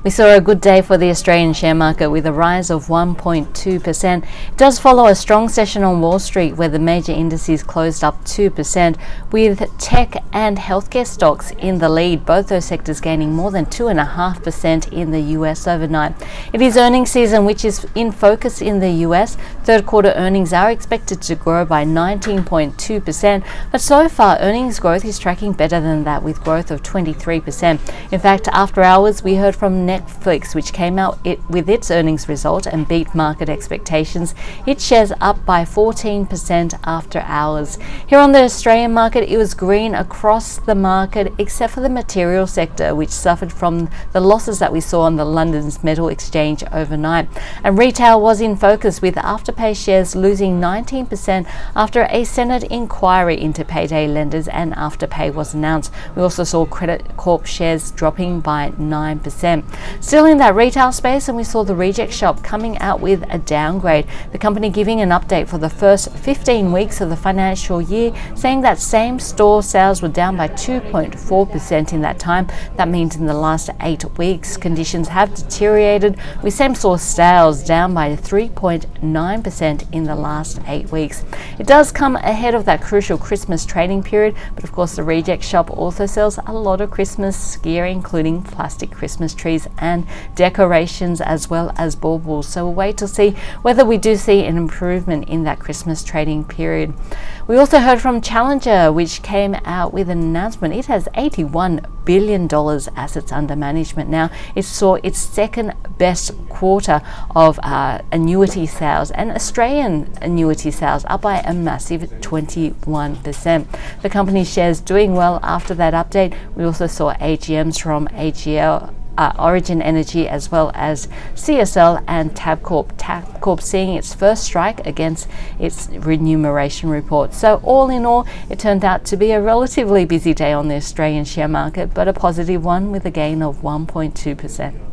We saw a good day for the Australian share market with a rise of 1.2%. It does follow a strong session on Wall Street where the major indices closed up 2%, with tech and healthcare stocks in the lead, both those sectors gaining more than 2.5% in the US overnight. It is earnings season, which is in focus in the US. Third quarter earnings are expected to grow by 19.2%, but so far earnings growth is tracking better than that, with growth of 23%. In fact, after hours we heard from Netflix, which came out with its earnings result and beat market expectations. Its shares up by 14% after hours. Here on the Australian market, it was green across the market except for the material sector, which suffered from the losses that we saw on the London's Metal Exchange overnight. And retail was in focus, with Afterpay shares losing 19% after a Senate inquiry into payday lenders and Afterpay was announced. We also saw Credit Corp shares dropping by 9%. Still in that retail space, and we saw the Reject Shop coming out with a downgrade. The company giving an update for the first 15 weeks of the financial year, saying that same-store sales were down by 2.4% in that time. That means in the last 8 weeks, conditions have deteriorated, with same-store sales down by 3.9% in the last 8 weeks. It does come ahead of that crucial Christmas trading period, but of course the Reject Shop also sells a lot of Christmas gear, including plastic Christmas trees and decorations as well as baubles. So we'll wait to see whether we do see an improvement in that Christmas trading period. We also heard from Challenger, which came out with an announcement. It has $81 billion assets under management now. It saw its second best quarter of annuity sales, and Australian annuity sales up by a massive 21%. The company shares doing well after that update. We also saw AGMs from AGL, Origin Energy, as well as CSL and Tabcorp. Tabcorp seeing its first strike against its remuneration report. So all in all, it turned out to be a relatively busy day on the Australian share market, but a positive one with a gain of 1.2%.